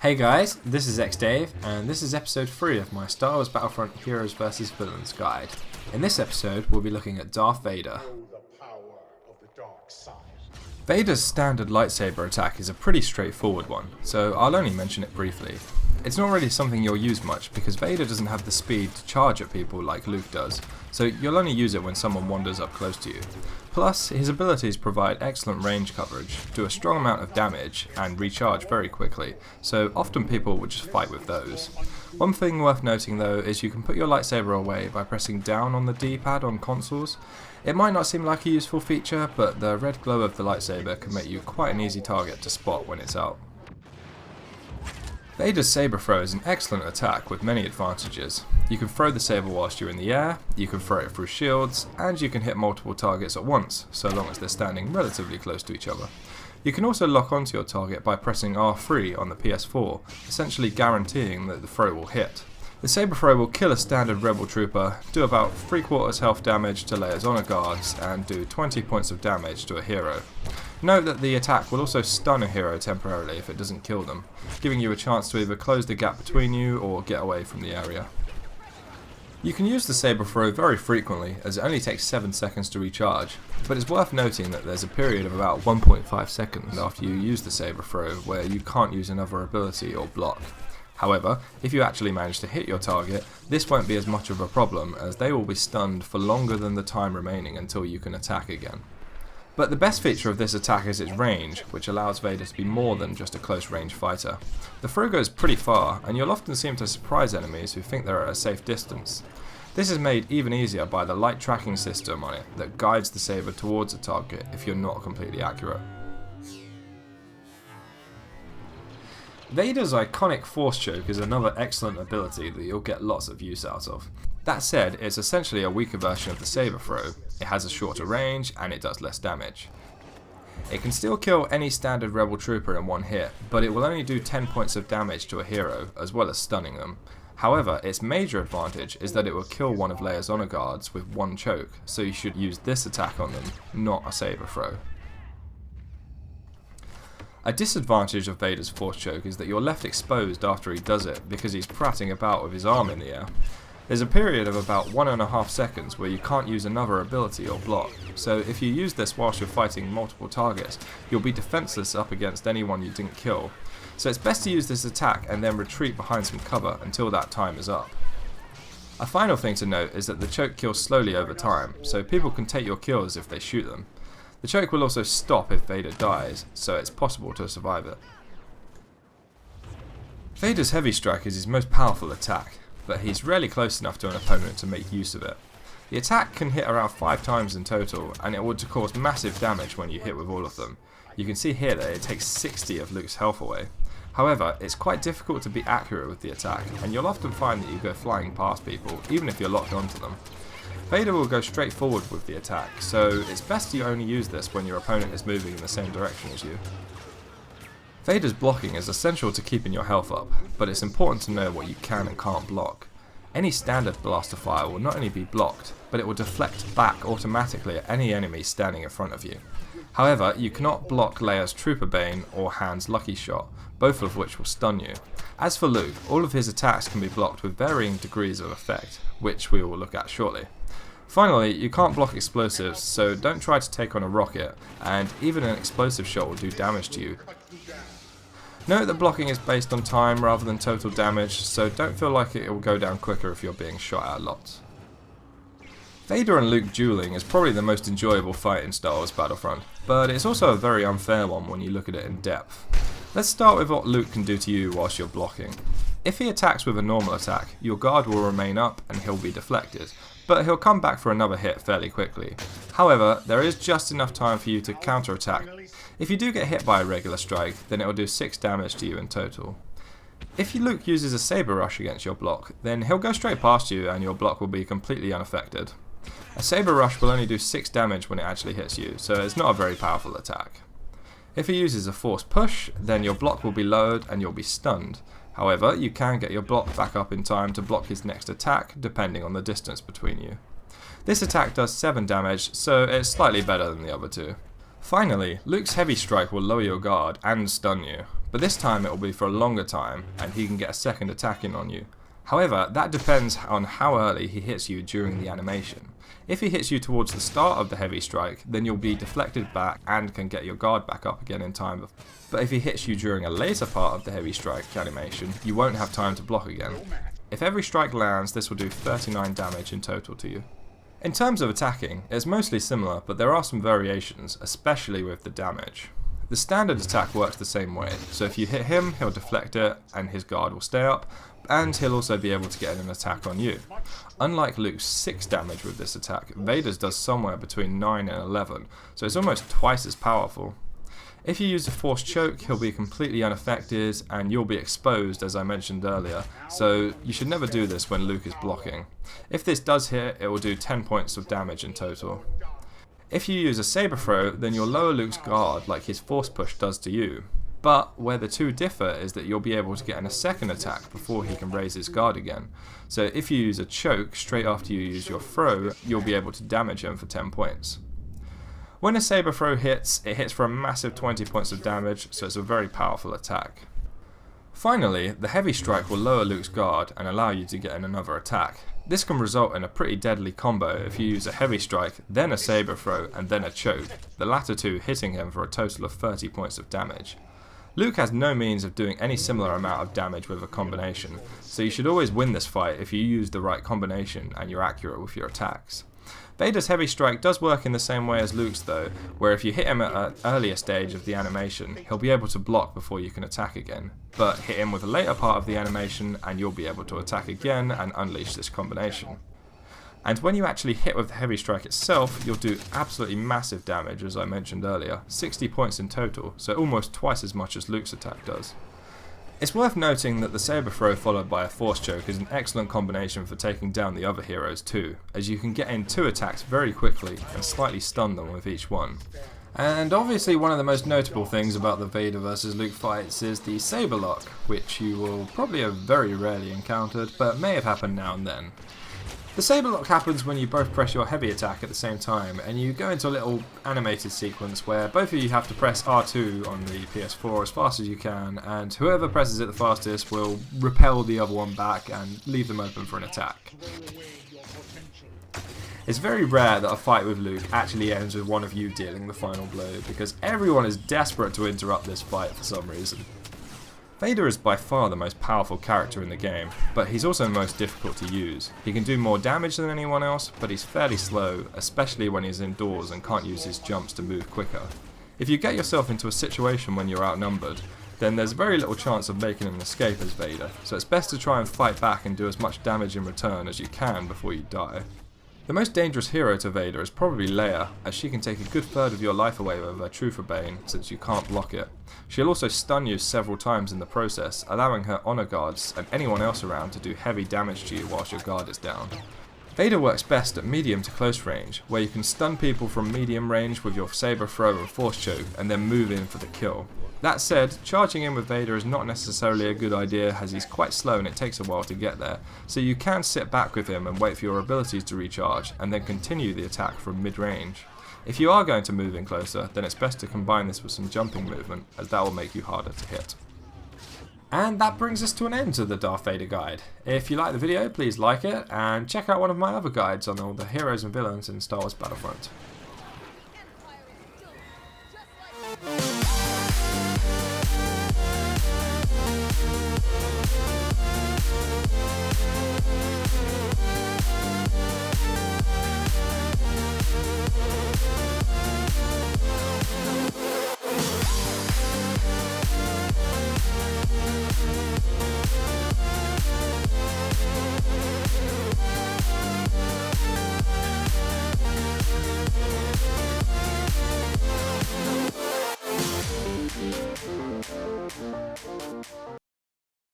Hey guys, this is XDave, and this is episode 3 of my Star Wars Battlefront Heroes vs Villains guide. In this episode, we'll be looking at Darth Vader. Vader's standard lightsaber attack is a pretty straightforward one, so I'll only mention it briefly. It's not really something you'll use much because Vader doesn't have the speed to charge at people like Luke does, so you'll only use it when someone wanders up close to you. Plus, his abilities provide excellent range coverage, do a strong amount of damage, and recharge very quickly, so often people will just fight with those. One thing worth noting though is you can put your lightsaber away by pressing down on the D-pad on consoles. It might not seem like a useful feature, but the red glow of the lightsaber can make you quite an easy target to spot when it's out. Vader's saber throw is an excellent attack with many advantages. You can throw the saber whilst you're in the air, you can throw it through shields, and you can hit multiple targets at once, so long as they're standing relatively close to each other. You can also lock onto your target by pressing R3 on the PS4, essentially guaranteeing that the throw will hit. The saber throw will kill a standard rebel trooper, do about 3/4 health damage to Leia's honor guards, and do 20 points of damage to a hero. Note that the attack will also stun a hero temporarily if it doesn't kill them, giving you a chance to either close the gap between you or get away from the area. You can use the saber throw very frequently as it only takes 7 seconds to recharge, but it's worth noting that there's a period of about 1.5 seconds after you use the saber throw where you can't use another ability or block. However, if you actually manage to hit your target, this won't be as much of a problem as they will be stunned for longer than the time remaining until you can attack again. But the best feature of this attack is its range, which allows Vader to be more than just a close range fighter. The throw goes pretty far, and you'll often seem to surprise enemies who think they're at a safe distance. This is made even easier by the light tracking system on it that guides the saber towards a target if you're not completely accurate. Vader's iconic force choke is another excellent ability that you'll get lots of use out of. That said, it's essentially a weaker version of the saber throw. It has a shorter range and it does less damage. It can still kill any standard rebel trooper in one hit, but it will only do 10 points of damage to a hero, as well as stunning them. However, its major advantage is that it will kill one of Leia's honor guards with one choke, so you should use this attack on them, not a saber throw. A disadvantage of Vader's force choke is that you're left exposed after he does it because he's prattling about with his arm in the air. There's a period of about 1.5 seconds where you can't use another ability or block, so if you use this whilst you're fighting multiple targets, you'll be defenseless up against anyone you didn't kill. So it's best to use this attack and then retreat behind some cover until that time is up. A final thing to note is that the choke kills slowly over time, so people can take your kills if they shoot them. The choke will also stop if Vader dies, so it's possible to survive it. Vader's heavy strike is his most powerful attack, but he's rarely close enough to an opponent to make use of it. The attack can hit around 5 times in total, and it would cause massive damage when you hit with all of them. You can see here that it takes 60 of Luke's health away. However, it's quite difficult to be accurate with the attack, and you'll often find that you go flying past people, even if you're locked onto them. Vader will go straight forward with the attack, so it's best you only use this when your opponent is moving in the same direction as you. Vader's blocking is essential to keeping your health up, but it's important to know what you can and can't block. Any standard blaster fire will not only be blocked, but it will deflect back automatically at any enemy standing in front of you. However, you cannot block Leia's Trooper Bane or Han's Lucky Shot, both of which will stun you. As for Luke, all of his attacks can be blocked with varying degrees of effect, which we will look at shortly. Finally, you can't block explosives, so don't try to take on a rocket, and even an explosive shot will do damage to you. Note that blocking is based on time rather than total damage, so don't feel like it will go down quicker if you're being shot at lots. Vader and Luke dueling is probably the most enjoyable fight in Star Wars Battlefront, but it's also a very unfair one when you look at it in depth. Let's start with what Luke can do to you whilst you're blocking. If he attacks with a normal attack, your guard will remain up and he'll be deflected, but he'll come back for another hit fairly quickly. However, there is just enough time for you to counter-attack. If you do get hit by a regular strike, then it will do 6 damage to you in total. If Luke uses a saber rush against your block, then he'll go straight past you and your block will be completely unaffected. A saber rush will only do 6 damage when it actually hits you, so it's not a very powerful attack. If he uses a force push, then your block will be lowered and you'll be stunned. However, you can get your block back up in time to block his next attack, depending on the distance between you. This attack does 7 damage, so it's slightly better than the other two. Finally, Luke's heavy strike will lower your guard and stun you, but this time it will be for a longer time and he can get a second attack in on you. However, that depends on how early he hits you during the animation. If he hits you towards the start of the heavy strike, then you'll be deflected back and can get your guard back up again in time. But if he hits you during a later part of the heavy strike animation, you won't have time to block again. If every strike lands, this will do 39 damage in total to you. In terms of attacking, it's mostly similar, but there are some variations, especially with the damage. The standard attack works the same way, so if you hit him, he'll deflect it and his guard will stay up, and he'll also be able to get an attack on you. Unlike Luke's 6 damage with this attack, Vader's does somewhere between 9 and 11, so it's almost twice as powerful. If you use a force choke, he'll be completely unaffected and you'll be exposed, as I mentioned earlier, so you should never do this when Luke is blocking. If this does hit, it will do 10 points of damage in total. If you use a saber throw, then you'll lower Luke's guard like his force push does to you. But where the two differ is that you'll be able to get in a second attack before he can raise his guard again. So if you use a choke straight after you use your throw, you'll be able to damage him for 10 points. When a saber throw hits, it hits for a massive 20 points of damage, so it's a very powerful attack. Finally, the heavy strike will lower Luke's guard and allow you to get in another attack. This can result in a pretty deadly combo if you use a heavy strike, then a saber throw, and then a choke, the latter two hitting him for a total of 30 points of damage. Luke has no means of doing any similar amount of damage with a combination, so you should always win this fight if you use the right combination and you're accurate with your attacks. Vader's heavy strike does work in the same way as Luke's though, where if you hit him at an earlier stage of the animation, he'll be able to block before you can attack again. But hit him with a later part of the animation and you'll be able to attack again and unleash this combination. And when you actually hit with the heavy strike itself, you'll do absolutely massive damage, as I mentioned earlier, 60 points in total, so almost twice as much as Luke's attack does. It's worth noting that the saber throw followed by a force choke is an excellent combination for taking down the other heroes too, as you can get in 2 attacks very quickly and slightly stun them with each one. And obviously one of the most notable things about the Vader vs Luke fights is the Saber Lock, which you will probably have very rarely encountered, but may have happened now and then. The Saber Lock happens when you both press your heavy attack at the same time, and you go into a little animated sequence where both of you have to press R2 on the PS4 as fast as you can, and whoever presses it the fastest will repel the other one back and leave them open for an attack. It's very rare that a fight with Luke actually ends with one of you dealing the final blow, because everyone is desperate to interrupt this fight for some reason. Vader is by far the most powerful character in the game, but he's also the most difficult to use. He can do more damage than anyone else, but he's fairly slow, especially when he's indoors and can't use his jumps to move quicker. If you get yourself into a situation when you're outnumbered, then there's very little chance of making an escape as Vader, so it's best to try and fight back and do as much damage in return as you can before you die. The most dangerous hero to Vader is probably Leia, as she can take a good third of your life away with her Truther Bane since you can't block it. She'll also stun you several times in the process, allowing her honor guards and anyone else around to do heavy damage to you whilst your guard is down. Vader works best at medium to close range, where you can stun people from medium range with your saber throw and force choke and then move in for the kill. That said, charging in with Vader is not necessarily a good idea as he's quite slow and it takes a while to get there, so you can sit back with him and wait for your abilities to recharge and then continue the attack from mid-range. If you are going to move in closer, then it's best to combine this with some jumping movement, as that will make you harder to hit. And that brings us to an end to the Darth Vader guide. If you like the video, please like it and check out one of my other guides on all the heroes and villains in Star Wars Battlefront.